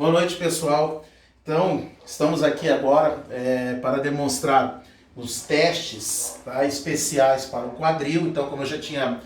Boa noite, pessoal. Então, estamos aqui agora para demonstrar os testes, tá, especiais para o quadril. Então, como eu já tinha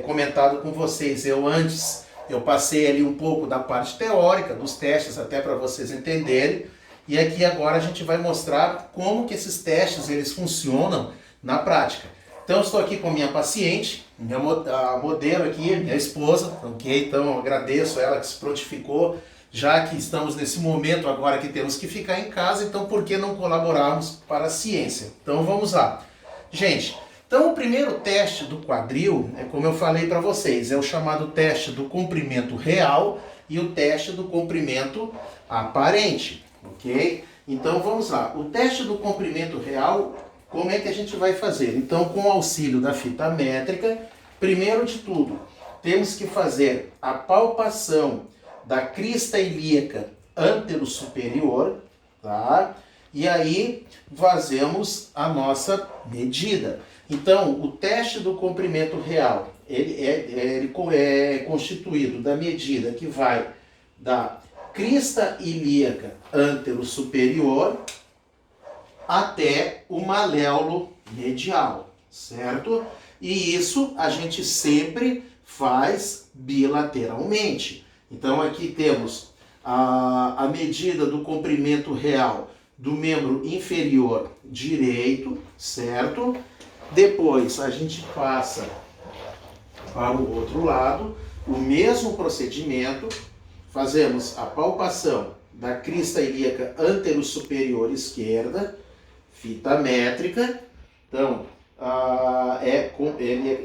comentado com vocês, eu passei ali um pouco da parte teórica dos testes, até para vocês entenderem. E aqui agora a gente vai mostrar como que esses testes eles funcionam na prática. Então, eu estou aqui com a minha paciente, a modelo aqui, minha esposa, ok? Então, eu agradeço ela que se prontificou, já que estamos nesse momento agora que temos que ficar em casa, então por que não colaborarmos para a ciência? Então, vamos lá. Gente, então o primeiro teste do quadril, como eu falei para vocês, é o chamado teste do comprimento real e o teste do comprimento aparente, ok? Então, vamos lá. O teste do comprimento real, como é que a gente vai fazer? Então, com o auxílio da fita métrica, primeiro de tudo, temos que fazer a palpação da crista ilíaca antero-superior, tá? E aí fazemos a nossa medida. Então, o teste do comprimento real, ele é constituído da medida que vai da crista ilíaca antero-superior até o maléolo medial, certo? E isso a gente sempre faz bilateralmente. Então aqui temos a medida do comprimento real do membro inferior direito, certo? Depois a gente passa para o outro lado, o mesmo procedimento, fazemos a palpação da crista ilíaca antero-superior esquerda, fita métrica. Então,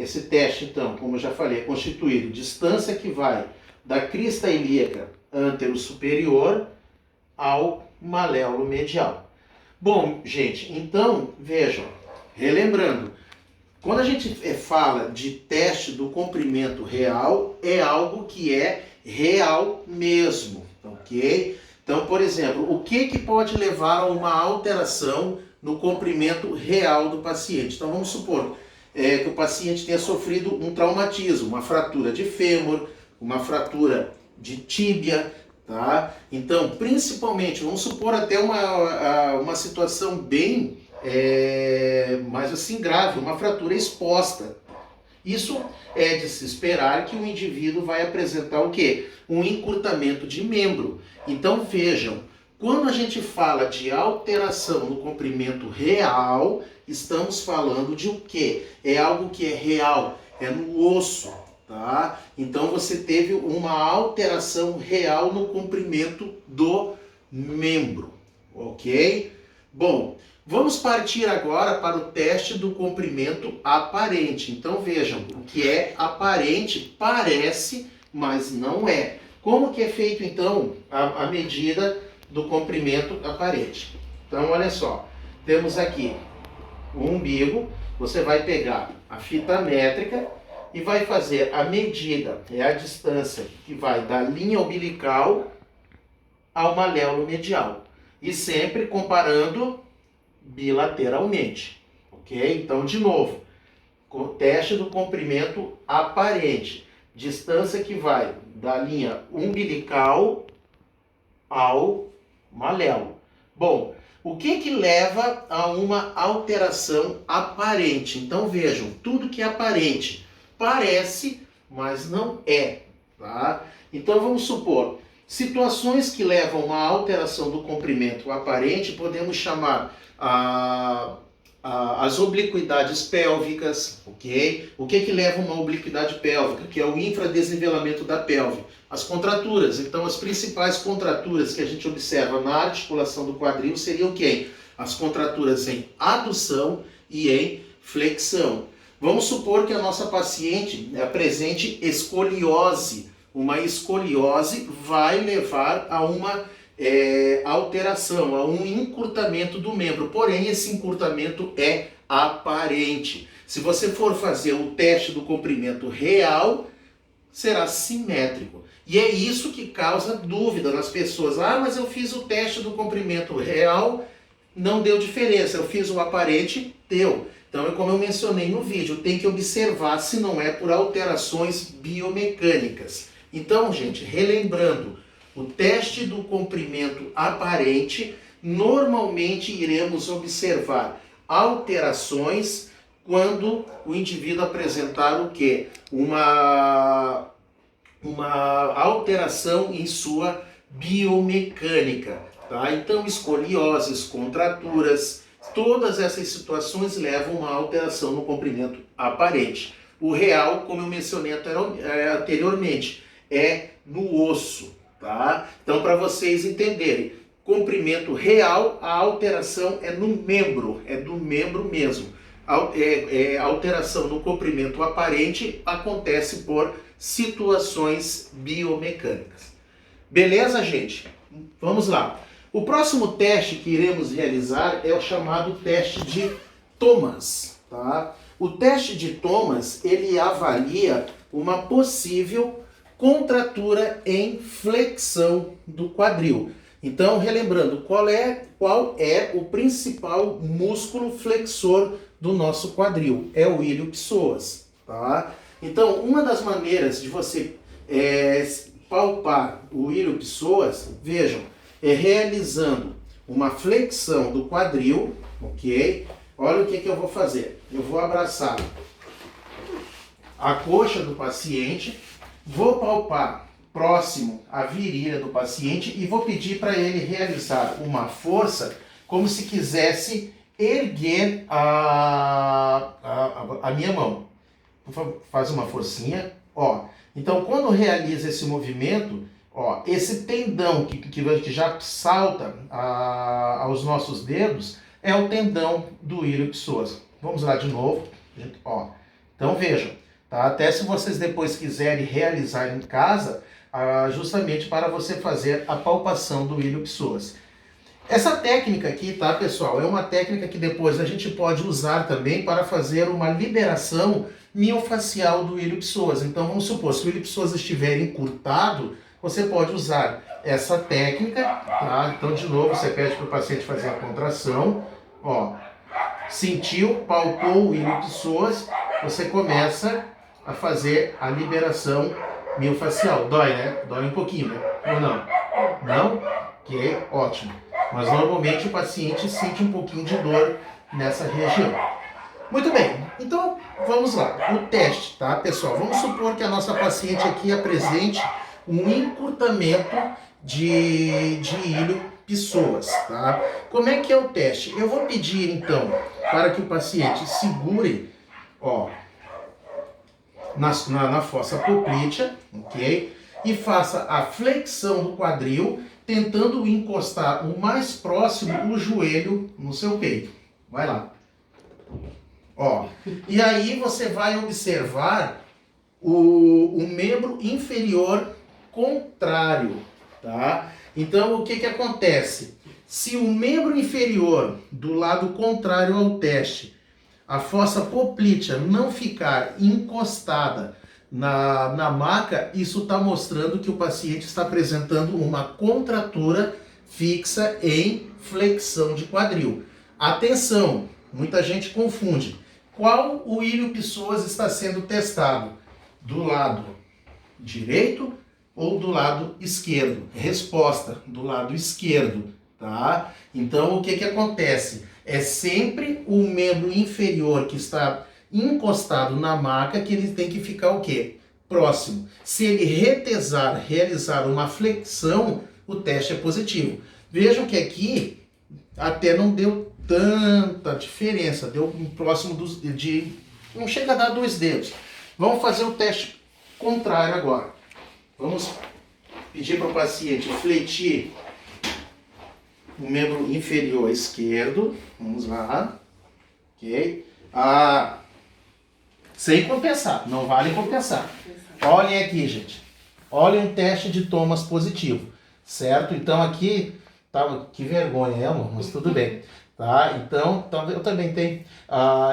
esse teste, então, como eu já falei, é constituído de distância que vai da crista ilíaca antero-superior ao maléolo medial. Bom, gente, então, vejam, relembrando, quando a gente fala de teste do comprimento real, é algo que é real mesmo, ok? Então, por exemplo, o que pode levar a uma alteração no comprimento real do paciente? Então, vamos supor que o paciente tenha sofrido um traumatismo, uma fratura de fêmur, uma fratura de tíbia, tá? Então, principalmente, vamos supor até uma situação bem, mais assim, grave, uma fratura exposta. Isso é de se esperar que o indivíduo vai apresentar o quê? Um encurtamento de membro. Então, vejam, quando a gente fala de alteração no comprimento real, estamos falando de o quê? É algo que é real, é no osso. Tá? Então você teve uma alteração real no comprimento do membro, ok? Bom, vamos partir agora para o teste do comprimento aparente. Então vejam, o que é aparente parece, mas não é. Como que é feito então a medida do comprimento aparente? Então olha só, temos aqui o umbigo, você vai pegar a fita métrica e vai fazer a medida, é a distância que vai da linha umbilical ao maléolo medial. E sempre comparando bilateralmente, ok? Então, de novo, o teste do comprimento aparente, distância que vai da linha umbilical ao maléolo. Bom, o que leva a uma alteração aparente? Então, vejam, tudo que é aparente parece, mas não é, tá? Então vamos supor, situações que levam a uma alteração do comprimento aparente, podemos chamar as obliquidades pélvicas, ok? O que leva a uma obliquidade pélvica? Que é o infradesnivelamento da pelve. As contraturas, então as principais contraturas que a gente observa na articulação do quadril seriam o quê? As contraturas em adução e em flexão. Vamos supor que a nossa paciente apresente escoliose. Uma escoliose vai levar a uma alteração, a um encurtamento do membro. Porém, esse encurtamento é aparente. Se você for fazer o teste do comprimento real, será simétrico. E é isso que causa dúvida nas pessoas. Ah, mas eu fiz o teste do comprimento real, não deu diferença. Eu fiz o aparente, deu. Então, como eu mencionei no vídeo, tem que observar se não é por alterações biomecânicas. Então, gente, relembrando, O teste do comprimento aparente, normalmente iremos observar alterações quando o indivíduo apresentar o quê? Uma alteração em sua biomecânica, tá? Então, escolioses, contraturas, todas essas situações levam a uma alteração no comprimento aparente. O real, como eu mencionei anteriormente, é no osso, tá? Então, para vocês entenderem, comprimento real, a alteração é no membro, é do membro mesmo. Alteração no comprimento aparente acontece por situações biomecânicas. Beleza, gente? Vamos lá. O próximo teste que iremos realizar é o chamado teste de Thomas, tá? O teste de Thomas, ele avalia uma possível contratura em flexão do quadril. Então, relembrando, qual é o principal músculo flexor do nosso quadril? É o ilio-psoas, tá? Então, uma das maneiras de você palpar o ilio-psoas, vejam, é realizando uma flexão do quadril, ok? Olha o que eu vou fazer. Eu vou abraçar a coxa do paciente, vou palpar próximo à virilha do paciente e vou pedir para ele realizar uma força como se quisesse erguer a minha mão. Faz uma forcinha, ó. Então, quando realiza esse movimento, ó, esse tendão que já salta aos nossos dedos é o tendão do ilio-psoas. Vamos lá de novo, ó. Então, vejam, tá? Até se vocês depois quiserem realizar em casa, justamente para você fazer a palpação do ilio-psoas. Essa técnica aqui, tá, pessoal, é uma técnica que depois a gente pode usar também para fazer uma liberação miofacial do ilio-psoas. Então, vamos supor, se o ilio-psoas estiver encurtado, você pode usar essa técnica, tá? Então, de novo, você pede para o paciente fazer a contração, ó, sentiu, palpou o ilio-psoas, você começa a fazer a liberação miofacial. Dói, né? Dói um pouquinho, né? Ou não? Não? Ok, ótimo. Mas normalmente o paciente sente um pouquinho de dor nessa região. Muito bem, então vamos lá. O teste, tá, pessoal? Vamos supor que a nossa paciente aqui apresente um encurtamento de ilio-psoas, tá? Como é que é o teste? Eu vou pedir, então, para que o paciente segure, ó, na fossa poplítea, ok? E faça a flexão do quadril, tentando encostar o mais próximo o joelho no seu peito. Vai lá. Ó, e aí você vai observar o membro inferior contrário, tá? Então, o que acontece? Se o membro inferior do lado contrário ao teste, a fossa poplítea, não ficar encostada na maca, isso está mostrando que o paciente está apresentando uma contratura fixa em flexão de quadril. Atenção, muita gente confunde. Qual o ilio-psoas está sendo testado? Do lado direito ou do lado esquerdo? Resposta, do lado esquerdo, tá? Então, o que acontece? É sempre o membro inferior que está encostado na maca que ele tem que ficar o quê? Próximo. Se ele retesar, realizar uma flexão, o teste é positivo. Vejam que aqui até não deu tanta diferença, deu próximo não chega a dar 2 dedos. Vamos fazer o teste contrário agora. Vamos pedir para o paciente fletir o membro inferior esquerdo. Vamos lá. Ok? Sem compensar, não vale compensar. Olhem aqui, gente. Olhem um teste de Thomas positivo. Certo? Então aqui, tá, que vergonha, amor? Mas tudo bem. Tá? Então, eu também tenho.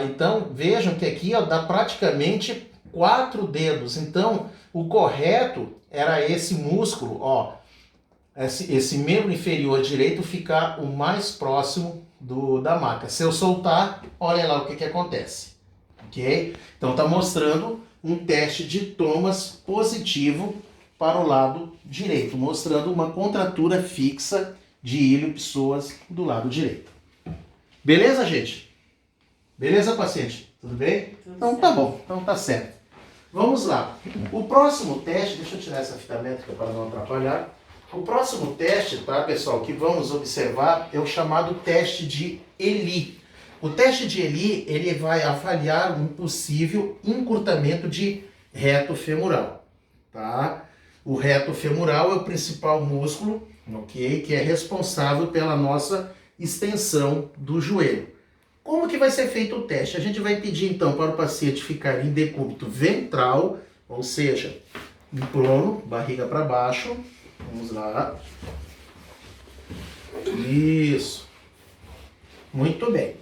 Então, vejam que aqui ó, dá praticamente 4 dedos. Então, o correto era esse músculo, ó, esse membro inferior direito ficar o mais próximo da maca. Se eu soltar, olha lá o que acontece. Ok? Então, está mostrando um teste de Thomas positivo para o lado direito, mostrando uma contratura fixa de ilho-psoas do lado direito. Beleza, gente? Beleza, paciente? Tudo bem? Então tá bom, então tá certo. Vamos lá. O próximo teste, deixa eu tirar essa fita métrica para não atrapalhar. O próximo teste, tá, pessoal, que vamos observar é o chamado teste de Elie. O teste de Elie, ele vai avaliar um possível encurtamento de reto femoral, tá? O reto femoral é o principal músculo, ok, que é responsável pela nossa extensão do joelho. Como que vai ser feito o teste? A gente vai pedir então para o paciente ficar em decúbito ventral, ou seja, em prono, barriga para baixo. Vamos lá. Isso. Muito bem.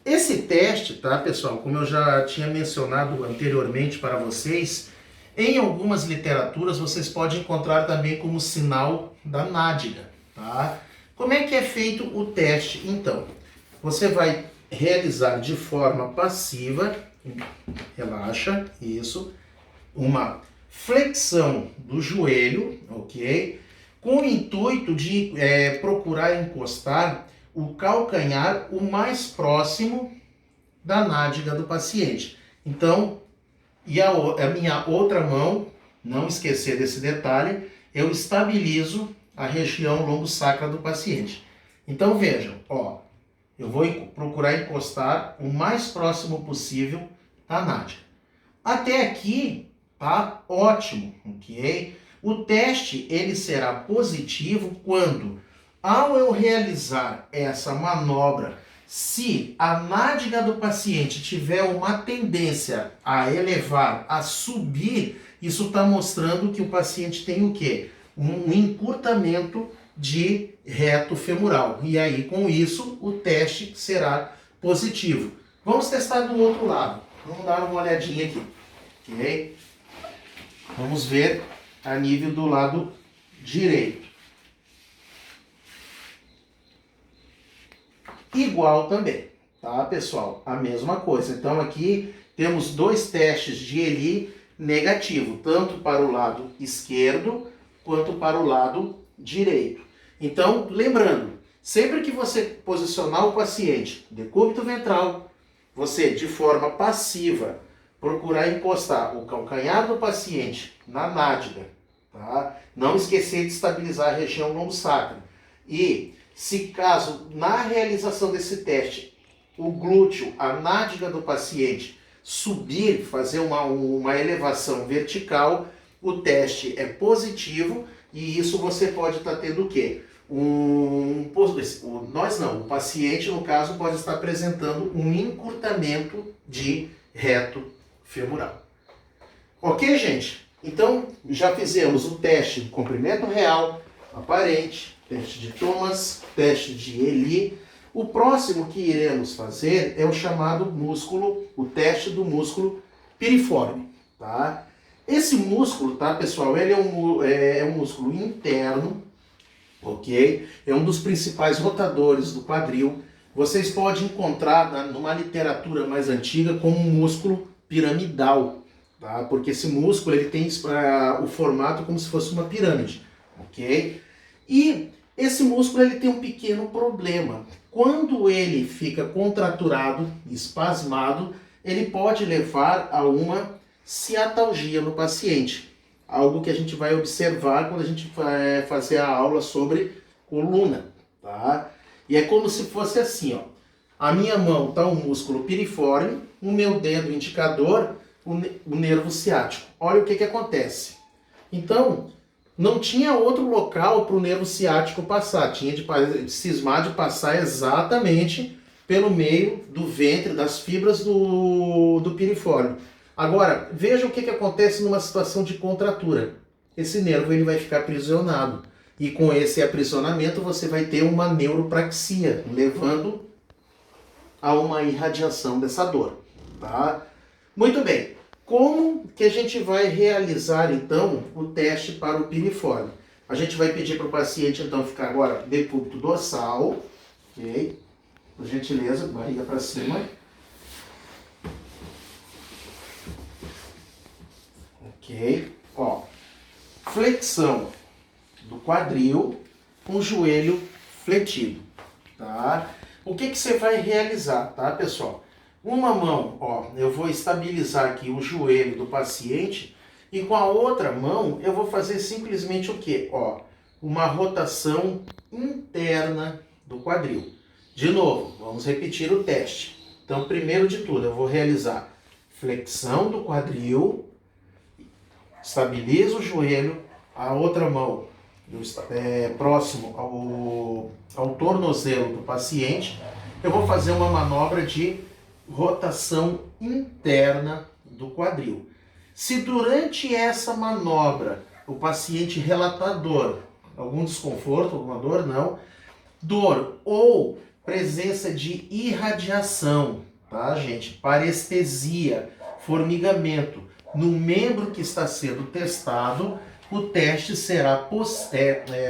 Esse teste, tá, pessoal, como eu já tinha mencionado anteriormente para vocês, em algumas literaturas vocês podem encontrar também como sinal da nádega, tá? Como é que é feito o teste, então? Você vai realizar de forma passiva, relaxa, isso, uma flexão do joelho, ok? Com o intuito de procurar encostar o calcanhar o mais próximo da nádega do paciente. Então, e a minha outra mão, não esquecer desse detalhe, eu estabilizo a região lombo-sacra do paciente. Então vejam, ó, eu vou procurar encostar o mais próximo possível da nádega. Até aqui, tá ótimo, ok? O teste, ele será positivo quando, ao eu realizar essa manobra, se a nádega do paciente tiver uma tendência a elevar, a subir, isso está mostrando que o paciente tem o quê? Um encurtamento de reto femoral. E aí, com isso, o teste será positivo. Vamos testar do outro lado. Vamos dar uma olhadinha aqui. Ok? Vamos ver a nível do lado direito. Igual também, tá, pessoal? A mesma coisa. Então, aqui temos dois testes de Elie negativo, tanto para o lado esquerdo quanto para o lado direito. Então, lembrando, sempre que você posicionar o paciente decúbito ventral, você, de forma passiva, procurar encostar o calcanhar do paciente na nádega, tá? Não esquecer de estabilizar a região lombo-sacra. E, se caso, na realização desse teste, o glúteo, a nádega do paciente, subir, fazer uma elevação vertical, o teste é positivo e isso você pode estar tendo o quê? O paciente, no caso, pode estar apresentando um encurtamento de reto femoral. Ok, gente? Então, já fizemos o teste de comprimento real, aparente, teste de Thomas, teste de Elie. O próximo que iremos fazer é o chamado músculo, o teste do músculo piriforme, tá? Esse músculo, tá, pessoal, ele é um músculo interno, ok? É um dos principais rotadores do quadril. Vocês podem encontrar numa literatura mais antiga como um músculo piramidal, tá? Porque esse músculo ele tem o formato como se fosse uma pirâmide, ok? E esse músculo ele tem um pequeno problema. Quando ele fica contraturado, espasmado, ele pode levar a uma ciatalgia no paciente. Algo que a gente vai observar quando a gente vai fazer a aula sobre coluna, tá? E é como se fosse assim, ó. A minha mão está um músculo piriforme, o meu dedo indicador, o nervo ciático. Olha o que acontece. Então, não tinha outro local para o nervo ciático passar. Tinha de cismar de passar exatamente pelo meio do ventre, das fibras do piriforme. Agora, veja o que acontece numa situação de contratura. Esse nervo ele vai ficar aprisionado. E com esse aprisionamento você vai ter uma neuropraxia, levando a uma irradiação dessa dor. Tá? Muito bem. Como que a gente vai realizar, então, o teste para o piriforme? A gente vai pedir para o paciente, então, ficar agora decúbito dorsal, ok? Por gentileza, barriga para cima. Ok? Ó, flexão do quadril com o joelho fletido, tá? O que você vai realizar, tá, pessoal? Uma mão, ó, eu vou estabilizar aqui o joelho do paciente e com a outra mão eu vou fazer simplesmente o quê? Ó, uma rotação interna do quadril. De novo, vamos repetir o teste. Então, primeiro de tudo, eu vou realizar flexão do quadril, estabilizo o joelho, a outra mão próximo ao tornozelo do paciente, eu vou fazer uma manobra de rotação interna do quadril. Se durante essa manobra o paciente relatar dor, algum desconforto, alguma dor, não, dor ou presença de irradiação, tá, gente? Parestesia, formigamento no membro que está sendo testado, o teste será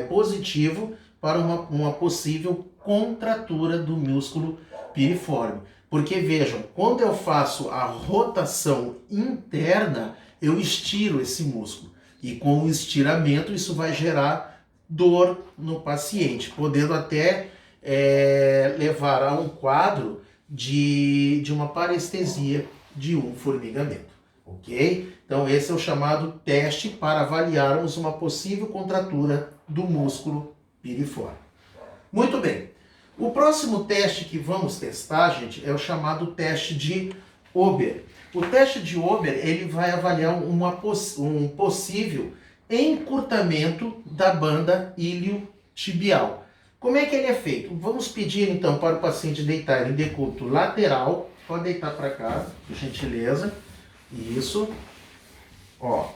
positivo para uma possível contratura do músculo piriforme. Porque vejam, quando eu faço a rotação interna, eu estiro esse músculo. E com o estiramento, isso vai gerar dor no paciente, podendo até levar a um quadro de uma parestesia, de um formigamento. Ok? Então esse é o chamado teste para avaliarmos uma possível contratura do músculo piriforme. Muito bem. O próximo teste que vamos testar, gente, é o chamado teste de Ober. O teste de Ober, ele vai avaliar um possível encurtamento da banda iliotibial. Como é que ele é feito? Vamos pedir então para o paciente deitar em decúbito lateral. Pode deitar para cá, por gentileza. Isso. Ó.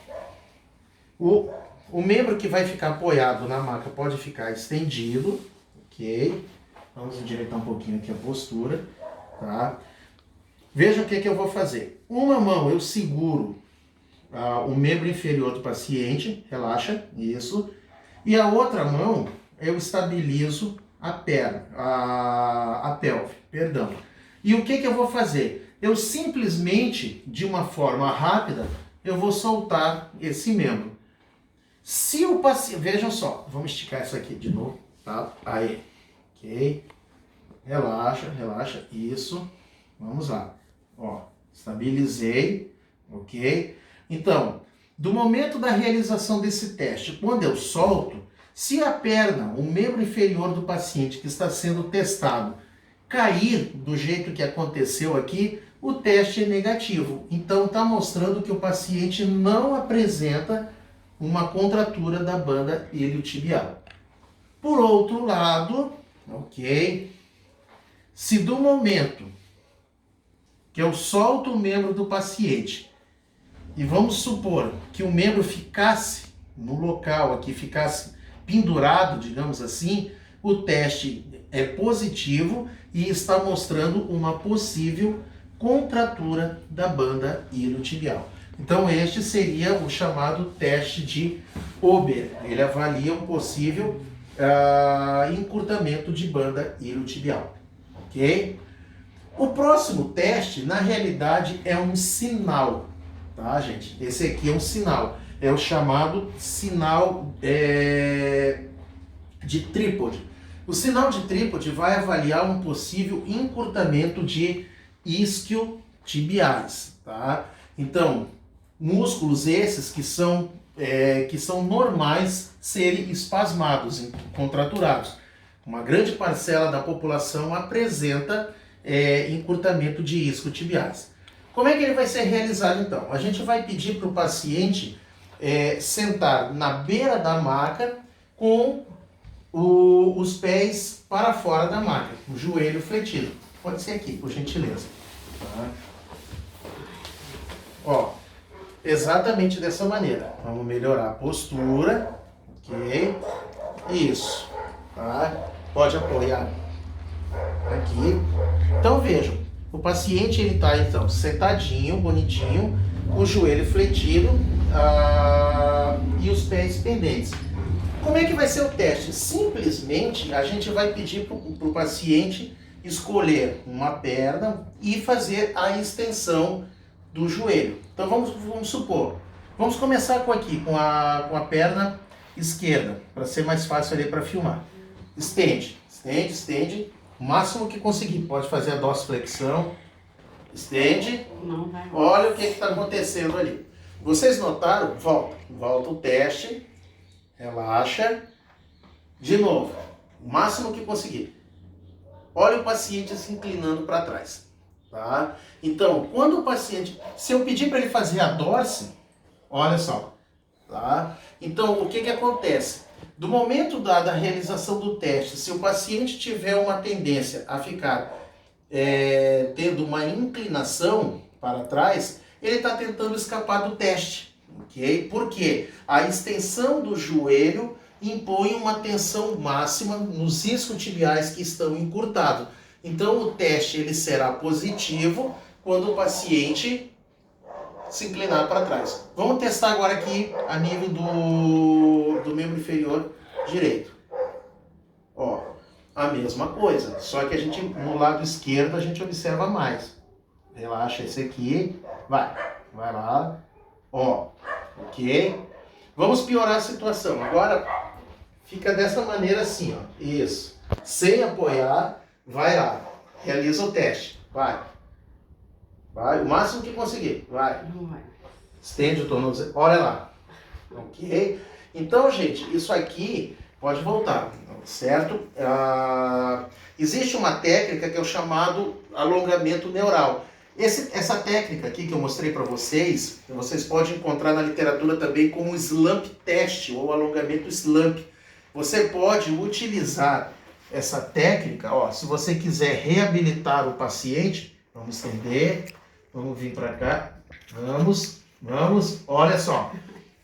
O membro que vai ficar apoiado na maca pode ficar estendido. Ok? Vamos endireitar um pouquinho aqui a postura. Tá? Veja o que eu vou fazer. Uma mão eu seguro o membro inferior do paciente. Relaxa. Isso. E a outra mão eu estabilizo a perna. A pelve. Perdão. E o que eu vou fazer? Eu simplesmente, de uma forma rápida, eu vou soltar esse membro. Se o paciente... Vejam só, vamos esticar isso aqui de novo, tá? Aí, ok. Relaxa, relaxa, isso. Vamos lá. Ó, estabilizei, ok. Então, do momento da realização desse teste, quando eu solto, se a perna, o membro inferior do paciente que está sendo testado, cair do jeito que aconteceu aqui, o teste é negativo. Então está mostrando que o paciente não apresenta uma contratura da banda iliotibial. Por outro lado, ok, se do momento que eu solto o membro do paciente e vamos supor que o membro ficasse no local aqui, ficasse pendurado, digamos assim, o teste é positivo e está mostrando uma possível contratura da banda iliotibial. Então este seria o chamado teste de Ober. Ele avalia um possível encurtamento de banda iliotibial. Ok? O próximo teste, na realidade, é um sinal. Tá, gente? Esse aqui é um sinal. É o chamado sinal de trípode. O sinal de trípode vai avaliar um possível encurtamento de isquiotibiais, tá? Então, músculos esses que são normais serem espasmados, contraturados. Uma grande parcela da população apresenta encurtamento de isquiotibiais. Como é que ele vai ser realizado então? A gente vai pedir para o paciente sentar na beira da maca com os pés para fora da maca, o joelho fletido. Pode ser aqui, por gentileza. Tá? Ó, exatamente dessa maneira. Vamos melhorar a postura. Ok? Isso. Tá? Pode apoiar aqui. Então vejam, o paciente ele está então sentadinho, bonitinho, com o joelho fletido e os pés pendentes. Como é que vai ser o teste? Simplesmente a gente vai pedir para o paciente escolher uma perna e fazer a extensão do joelho. Então vamos supor, Vamos começar com a perna esquerda, para ser mais fácil ali para filmar. Estende, estende, estende, o máximo que conseguir. Pode fazer a dorsiflexão. Estende. Não vai. Olha o que está acontecendo ali. Vocês notaram? Volta. Volta o teste. Relaxa. De novo. O máximo que conseguir. Olha o paciente se inclinando para trás. Tá? Então, quando o paciente... Se eu pedir para ele fazer a dorse, olha só. Tá? Então, o que acontece? Do momento da realização do teste, se o paciente tiver uma tendência a ficar tendo uma inclinação para trás, ele está tentando escapar do teste. Okay? Por quê? A extensão do joelho impõe uma tensão máxima nos isquiotibiais que estão encurtados. Então, o teste ele será positivo quando o paciente se inclinar para trás. Vamos testar agora aqui a nível do membro inferior direito. Ó, a mesma coisa, só que a gente, no lado esquerdo, a gente observa mais. Relaxa esse aqui, vai lá, ó, ok? Vamos piorar a situação. Agora, fica dessa maneira assim, ó, isso. Sem apoiar, vai lá, realiza o teste, vai, o máximo que conseguir, vai. Não vai. Estende o tornozelo, olha lá, ok? Então, gente, isso aqui pode voltar, certo? Existe uma técnica que é o chamado alongamento neural. Essa técnica aqui que eu mostrei para vocês, vocês podem encontrar na literatura também como slump test ou alongamento slump. Você pode utilizar essa técnica, ó, se você quiser reabilitar o paciente, vamos estender, vamos vir para cá, vamos, olha só,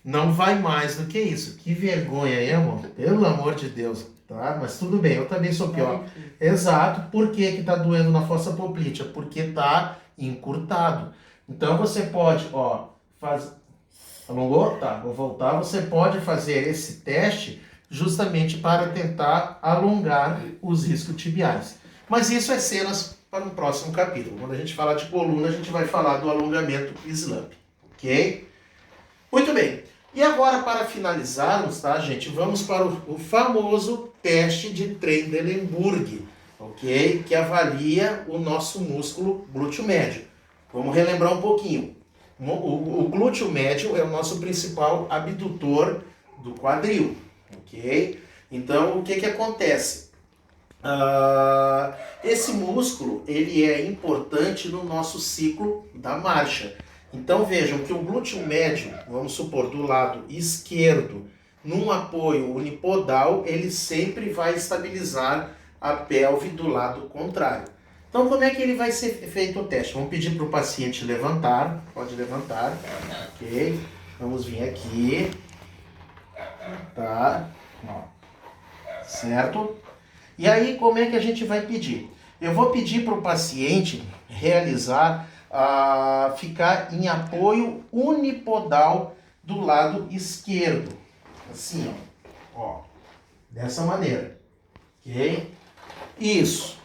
não vai mais do que isso. Que vergonha, hein, amor? Pelo amor de Deus, tá? Mas tudo bem, eu também sou pior. Exato, por que tá doendo na fossa poplítea? Porque tá encurtado. Então você pode, ó, alongou? Tá, vou voltar. Você pode fazer esse teste justamente para tentar alongar os isquiotibiais. Mas isso é cenas para um próximo capítulo. Quando a gente falar de coluna, a gente vai falar do alongamento slump, ok? Muito bem. E agora, para finalizarmos, tá, gente, vamos para o famoso teste de Trendelenburg, ok? Que avalia o nosso músculo glúteo médio. Vamos relembrar um pouquinho. O glúteo médio é o nosso principal abdutor do quadril, ok? Então, o que acontece? Esse músculo, ele é importante no nosso ciclo da marcha. Então vejam que o glúteo médio, vamos supor, do lado esquerdo, num apoio unipodal, ele sempre vai estabilizar a pelve do lado contrário. Então como é que ele vai ser feito o teste? Vamos pedir para o paciente levantar, pode levantar, ok? Vamos vir aqui, tá? Ó. Certo? E aí como é que a gente vai pedir? Eu vou pedir para o paciente realizar ficar em apoio unipodal do lado esquerdo. Assim, ó. Dessa maneira. Ok? Isso.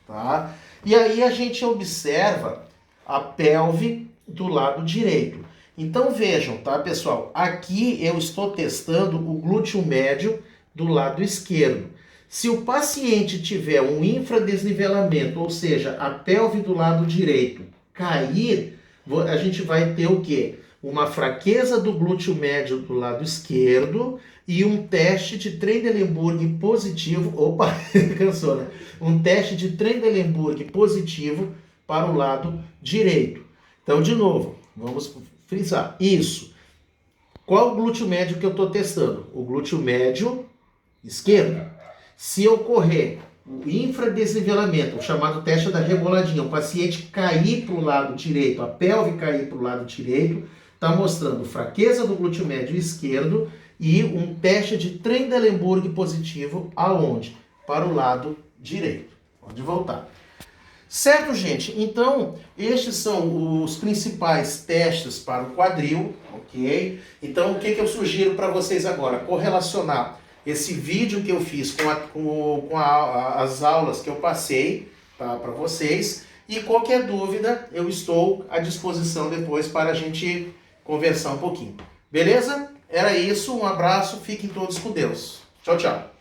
Tá? E aí a gente observa a pelve do lado direito. Então vejam, tá, pessoal? Aqui eu estou testando o glúteo médio do lado esquerdo. Se o paciente tiver um infradesnivelamento, ou seja, a pelve do lado direito cair, a gente vai ter o quê? Uma fraqueza do glúteo médio do lado esquerdo e um teste de Trendelenburg positivo. Opa, cansou, né? Um teste de Trendelenburg positivo para o lado direito. Então, de novo, vamos frisar. Isso. Qual o glúteo médio que eu estou testando? O glúteo médio esquerdo. Se ocorrer o infradesnivelamento, o chamado teste da reboladinha, o paciente cair para o lado direito, a pelve cair para o lado direito, está mostrando fraqueza do glúteo médio esquerdo e um teste de Trendelenburg positivo aonde? Para o lado direito. Pode voltar. Certo, gente? Então, estes são os principais testes para o quadril, ok? Então, o que eu sugiro para vocês agora? Correlacionar esse vídeo que eu fiz com as aulas que eu passei, tá, para vocês. E qualquer dúvida, eu estou à disposição depois para a gente conversar um pouquinho. Beleza? Era isso, um abraço, fiquem todos com Deus. Tchau, tchau.